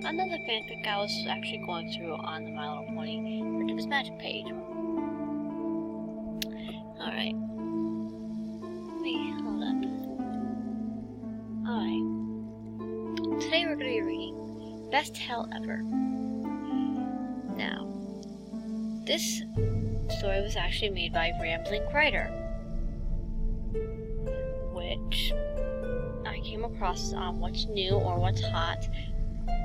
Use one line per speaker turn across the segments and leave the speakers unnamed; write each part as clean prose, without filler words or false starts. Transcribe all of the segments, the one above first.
another fanfic I was actually going through on the My Little Pony Ridiculous Magic page. Alright. Hold up. Alright. Today we're going to be reading Best Hell Ever. Now, this story was actually made by Rambling Writer, which I came across on What's New or What's Hot,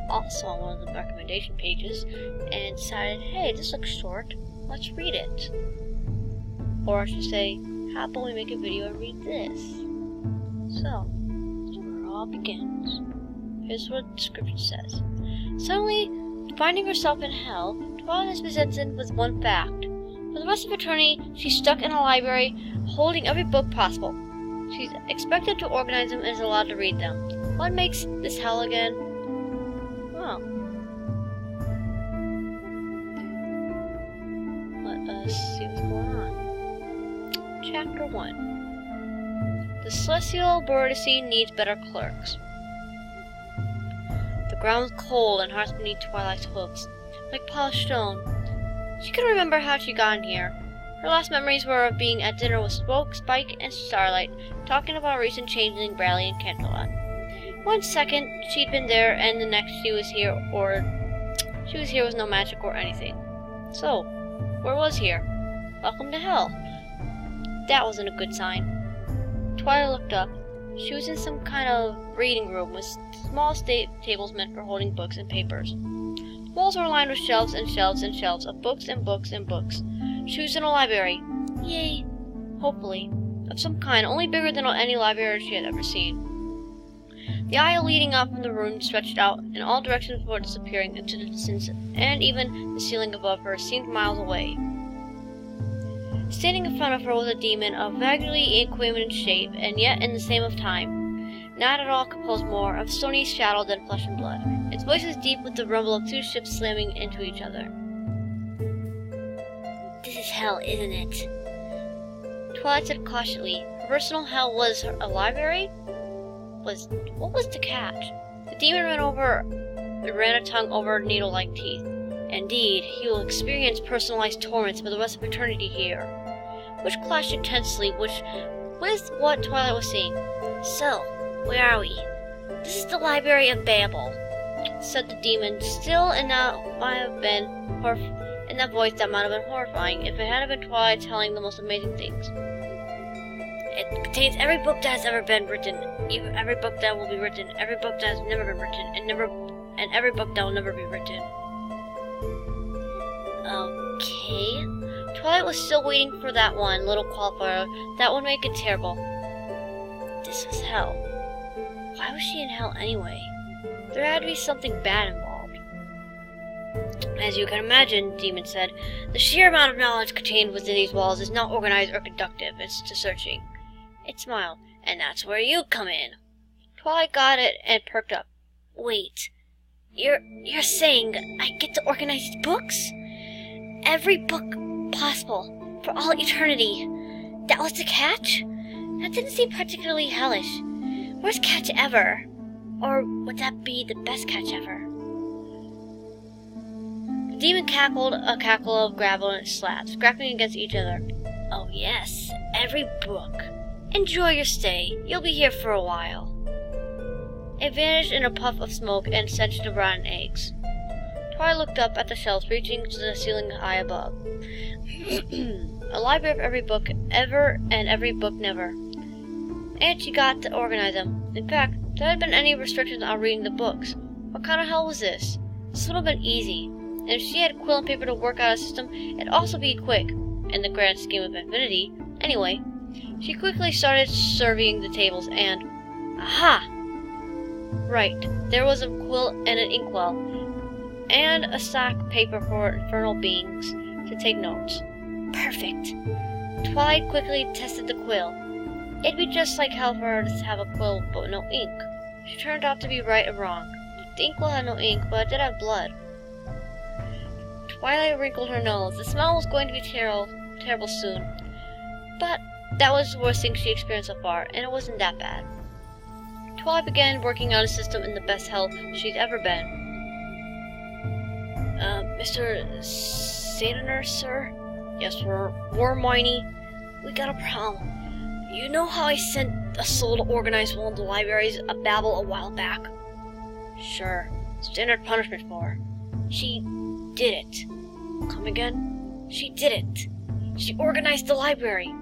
also on one of the recommendation pages, and decided, hey, this looks short, let's read it. Or I should say, how about we make a video and read this? So, that's where it all begins. Here's what the description says. Suddenly, finding herself in hell, Twilight is presented with one fact. For the rest of eternity, she's stuck in a library, holding every book possible. She's expected to organize them and is allowed to read them. What makes this hell again? Well, let us see what's going on. Chapter 1. The celestial bureaucracy needs better clerks. The ground was cold and harsh beneath Twilight's hooves, like polished stone. She couldn't remember how she got in here. Her last memories were of being at dinner with Spike and Starlight, talking about recent changes in Bradley and Canterlot. 1 second she'd been there, and the next she was here with no magic or anything. So, where was here? Welcome to hell. That wasn't a good sign. Twilight looked up. She was in some kind of reading room with small tables meant for holding books and papers. The walls were lined with shelves and shelves and shelves of books and books and books. She was in a library. Yay! Hopefully. Of some kind, only bigger than any library she had ever seen. The aisle leading up from the room stretched out in all directions before disappearing into the distance, and even the ceiling above her seemed miles away. Standing in front of her was a demon of vaguely equivalent shape, and yet in the same of time. Not at all composed more of stony shadow than flesh and blood. Its voice was deep with the rumble of 2 ships slamming into each other. This is hell, isn't it? Twilight said cautiously. Her personal hell was a library? What was the catch? The demon ran a tongue over her needle-like teeth. Indeed, he will experience personalized torments for the rest of eternity here. Which clashed intensely with what Twilight was saying. So, where are we? This is the Library of Babel, said the demon, still, and that might have been in that voice that might have been horrifying if it hadn't been Twilight telling the most amazing things. It contains every book that has ever been written, even every book that will be written, every book that has never been written, and every book that will never be written. Okay. Twilight was still waiting for that one little qualifier that would make it terrible. This was hell. Why was she in hell anyway? There had to be something bad involved. As you can imagine, the demon said, the sheer amount of knowledge contained within these walls is not organized or conductive. It's to searching. It smiled, and that's where you come in. Twilight got it and perked up. Wait, you're saying I get to organize these books? Every book possible, for all eternity. That was the catch? That didn't seem particularly hellish. Worst catch ever. Or would that be the best catch ever? The demon cackled a cackle of gravel and slabs, scraping against each other. Oh yes, every book. Enjoy your stay. You'll be here for a while. It vanished in a puff of smoke and stench of rotten eggs. Twilight looked up at the shelves reaching to the ceiling high above. A library of every book ever and every book never. And she got to organize them. In fact, there hadn't been any restrictions on reading the books. What kind of hell was this? This would have been easy. And if she had quill and paper to work out a system, it'd also be quick. In the grand scheme of infinity. Anyway, she quickly started surveying the tables and... Aha! Right, there was a quill and an inkwell, and a stack of paper for infernal beings to take notes. Perfect! Twilight quickly tested the quill. It'd be just like hell for her to have a quill but no ink. She turned out to be right and wrong. The inkwell had no ink, but it did have blood. Twilight wrinkled her nose. The smell was going to be terrible soon. But that was the worst thing she experienced so far, and it wasn't that bad. Twilight began working out a system in the best hell she'd ever been. Mr. Senator, sir? Yes, sir. Hermione, we got a problem. You know how I sent a soul to organize one of the libraries of Babel a while back? Sure. Standard punishment for her. She did it. Come again? She did it. She organized the library.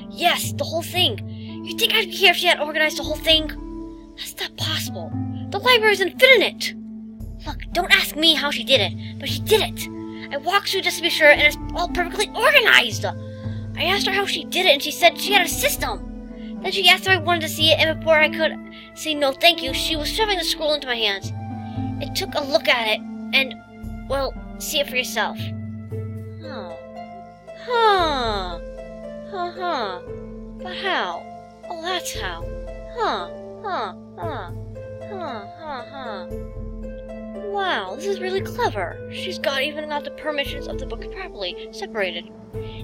Yes, the whole thing. You think I'd be here if she had organized the whole thing? That's not possible. The library's infinite. Look, don't ask me how she did it, but she did it. I walked through just to be sure, and it's all perfectly organized. I asked her how she did it, and she said she had a system. Then she asked if I wanted to see it, and before I could say no thank you, she was shoving the scroll into my hands. It took a look at it, and, well, see it for yourself. But how? Oh, that's how. Wow, this is really clever. She's even got the permissions of the book properly separated.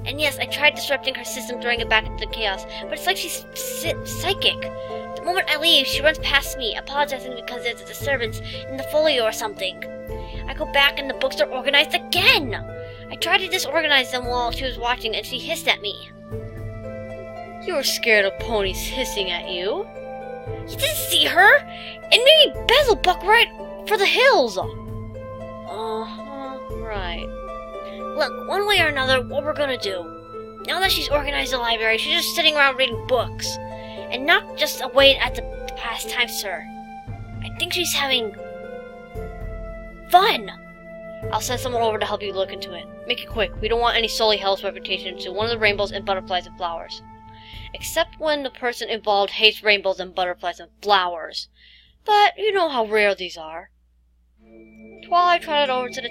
And yes, I tried disrupting her system, throwing it back into the chaos, but it's like she's psychic. The moment I leave, she runs past me, apologizing because there's a disturbance in the folio or something. I go back and the books are organized again. I tried to disorganize them while she was watching, and she hissed at me. You were scared of ponies hissing at you? You didn't see her? It made me bezel buck right for the hills. Right. Look, one way or another, what we're gonna do. Now that she's organized the library, she's just sitting around reading books. And not just away at the pastime, sir. I think she's having fun. I'll send someone over to help you look into it. Make it quick. We don't want any Sully Hell's reputation to one of the rainbows and butterflies and flowers. Except when the person involved hates rainbows and butterflies and flowers. But you know how rare these are. Twilight trotted over to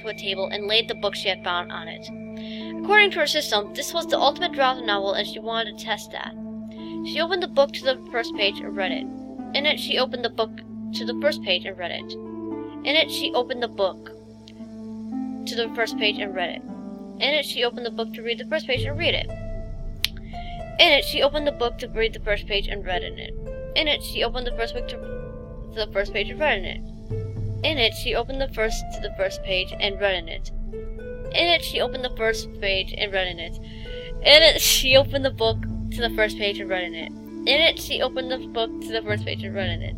a table and laid the book she had found on it. According to her system, this was the ultimate drama novel and she wanted to test that. She opened the book to the first page and read it. In it, she opened the book to the first page and read it. In it, she opened the book to the first page and read it. In it, she opened the book to read the first page and read it. In it, she opened the book to read the first page and read in it. In it, she opened the first book to the first page and read in it. In it, she opened the first to the first page and read in it. In it, she opened the first page and read in it. In it, she opened the book to the first page and read in it. In it, she opened the book to the first page and read in it.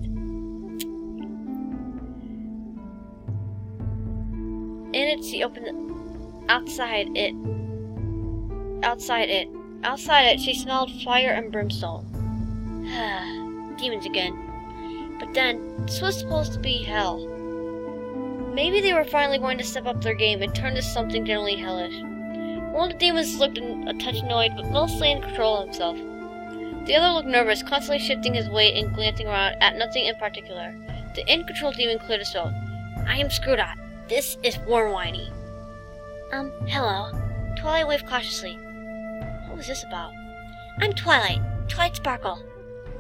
In it, she opened outside it, she smelled fire and brimstone. Demons again. But then, this was supposed to be hell. Maybe they were finally going to step up their game and turn to something generally hellish. One of the demons looked a touch annoyed, but mostly in control of himself. The other looked nervous, constantly shifting his weight and glancing around at nothing in particular. The in-control demon cleared his throat. I am Screwdot. This is Warwiney. Hello. Twilight waved cautiously. What was this about? I'm Twilight Sparkle.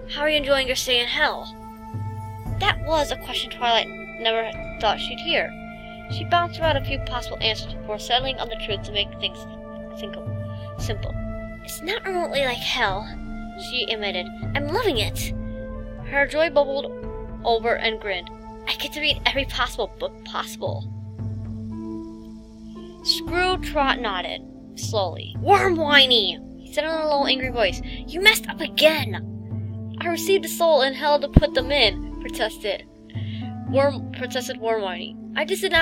How are you enjoying your stay in hell? That was a question Twilight never thought she'd hear. She bounced around a few possible answers before settling on the truth to make things simple. It's not remotely like hell, she admitted. I'm loving it. Her joy bubbled over and grinned. I get to read every possible book possible. Screwtrot nodded, slowly. Wormwiney! He said in a low, angry voice. You messed up again! I received a soul in hell to put them in, protested Wormwiney. I just did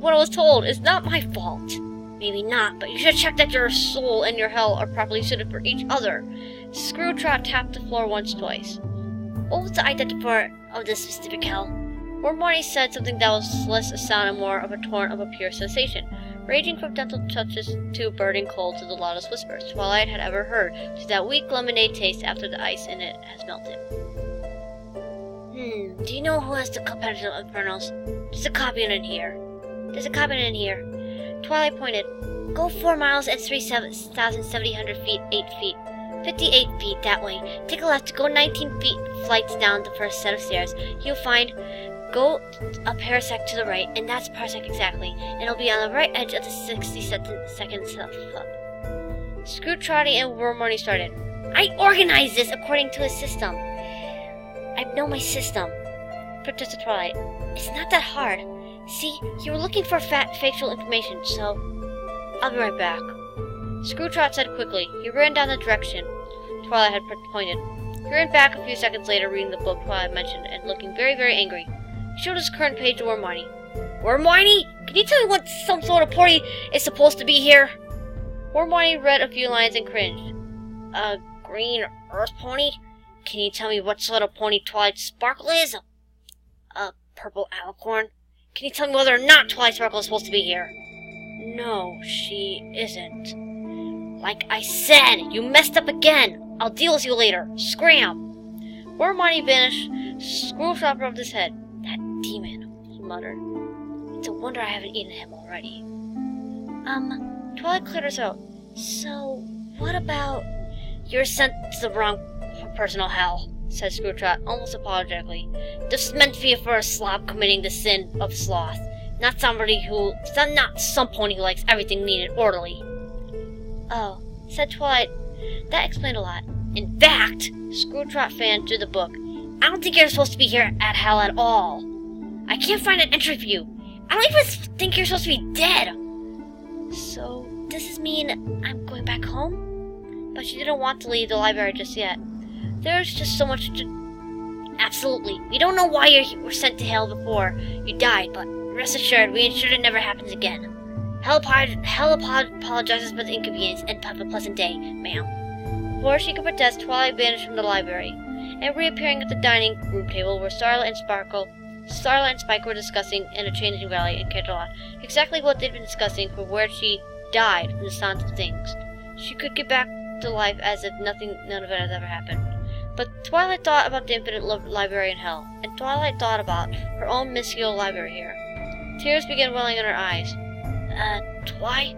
what I was told. It's not my fault. Maybe not, but you should check that your soul and your hell are properly suited for each other. Screwtrot tapped the floor once, twice. What was the identifier of this specific hell? Wormwiney said something that was less a sound and more of a torrent of a pure sensation, raging from gentle touches to burning cold to the loudest whispers Twilight had ever heard, to that weak lemonade taste after the ice in it has melted. Do you know who has the competitive infernals? There's a copy in here. Twilight pointed. Go 4 miles and 3,700 feet, 8 feet. 58 feet that way. Take a left to go 19 feet flights down the first set of stairs. You'll find... Go a parsec to the right, and that's a parsec exactly. And it'll be on the right edge of the 60-second club. Screwtrotty and Wormwiney started. I organized this according to his system. I know my system, protested Twilight. It's not that hard. See, you were looking for facial information, so I'll be right back. Screwtrot said quickly. He ran down the direction Twilight had pointed. He ran back a few seconds later, reading the book Twilight mentioned and looking very, very angry. He showed his current page to Hermione. Hermione, can you tell me what some sort of party is supposed to be here? Hermione read a few lines and cringed. A green earth pony? Can you tell me what sort of pony Twilight Sparkle is? A purple alicorn? Can you tell me whether or not Twilight Sparkle is supposed to be here? No, she isn't. Like I said, you messed up again. I'll deal with you later. Scram! Hermione vanished. Screwtrot rubbed his head. That demon, he muttered. It's a wonder I haven't eaten him already. Twilight cleared her throat. So, what about... You're sent to the wrong personal hell, said Screwtrot, almost apologetically. This is meant to be for a slob committing the sin of sloth. Not some pony who likes everything neat and orderly. Oh, said Twilight. That explained a lot. In fact, Screwtrot fanned through the book. I don't think you're supposed to be here at hell at all. I can't find an entry for you. I don't even think you're supposed to be dead. So, does this mean I'm going back home? But she didn't want to leave the library just yet. There's just so much to... Absolutely. We don't know why you were sent to hell before you died, but rest assured, we ensure it never happens again. Hell apologizes for the inconvenience and have a pleasant day, ma'am. Before she could protest, Twilight vanished from the library, and reappearing at the dining room table where Starlight and Spike were discussing in a changing valley in Canterlot exactly what they'd been discussing from where she died from the sounds of things. She could get back to life as if none of it had ever happened. But Twilight thought about the infinite library in hell, and Twilight thought about her own minuscule library here. Tears began welling in her eyes. Twi?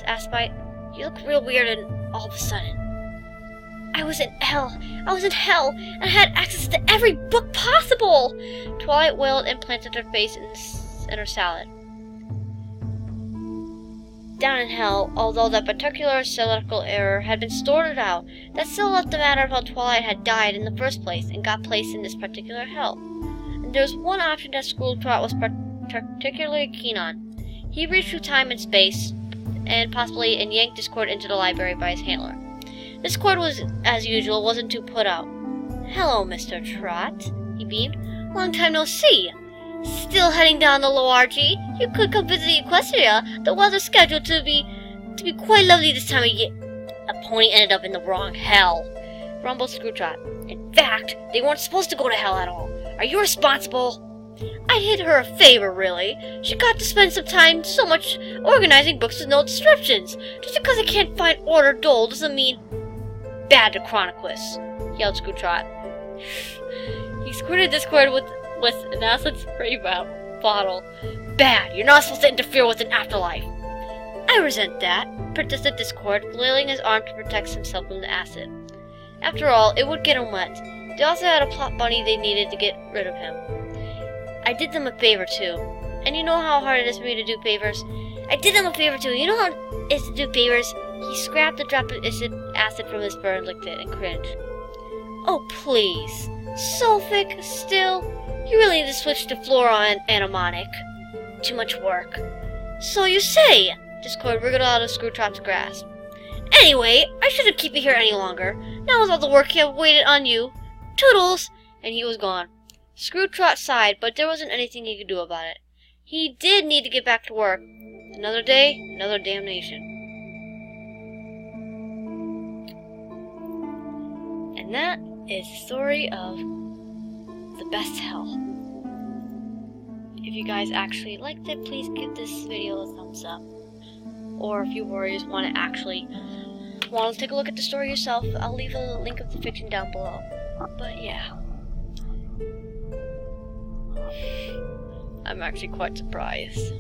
Asked Spike. You look real weird and all of a sudden. I was in hell, and I had access to every book possible! Twilight wailed and planted her face in her salad. Down in hell, although that particular celestial error had been sorted out, that still left the matter of how Twilight had died in the first place and got placed in this particular hell. And there was one option that Screwtrot was particularly keen on. He reached through time and space, and yanked this cord into the library by his handler. This cord was, as usual, wasn't too put out. Hello, Mr. Trot, he beamed. Long time no see. Still heading down the Loargy? You could come visit Equestria. The weather's scheduled to be quite lovely this time of year. A pony ended up in the wrong hell, rumbled Screwtrot. In fact, they weren't supposed to go to hell at all. Are you responsible? I did her a favor, really. She got to spend some time so much organizing books with no descriptions. Just because I can't find Order Dole doesn't mean bad to Chronicus, yelled Screwtrot. He squirted this cord with an acid spray bottle. Bad, you're not supposed to interfere with an afterlife. I resent that, protested Discord, flailing his arm to protect himself from the acid. After all, it would get him wet. They also had a plot bunny they needed to get rid of him. I did them a favor, too. And you know how hard it is for me to do favors? I did them a favor, too. You know how it is to do favors? He scrapped a drop of acid from his fur and licked it and cringed. Oh, please. Sulfic, still? You really need to switch to fluoro and anemonic. Too much work. So you say, Discord wriggled out of Screwtrot's grasp. Anyway, I shouldn't keep you here any longer. Now with all the work I've waited on you. Toodles! And he was gone. Screwtrot sighed, but there wasn't anything he could do about it. He did need to get back to work. Another day, another damnation. And that is the story of the best hell. If you guys actually liked it, please give this video a thumbs up. Or if you warriors want to take a look at the story yourself, I'll leave a link of the fiction down below. But yeah. I'm actually quite surprised.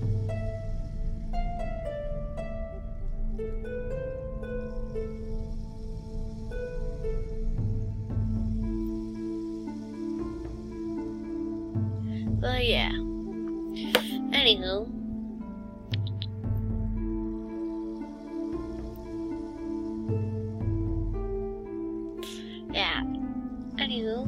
But yeah. Anywho. Yeah. Anywho.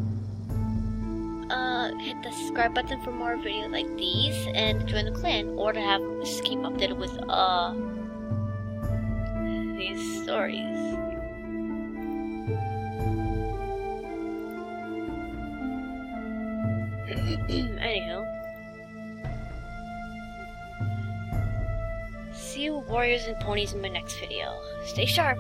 Hit the subscribe subscribe button for more videos like these, and join the clan, or to have keep updated with these stories. Anywho, see you warriors and ponies in my next video. Stay sharp!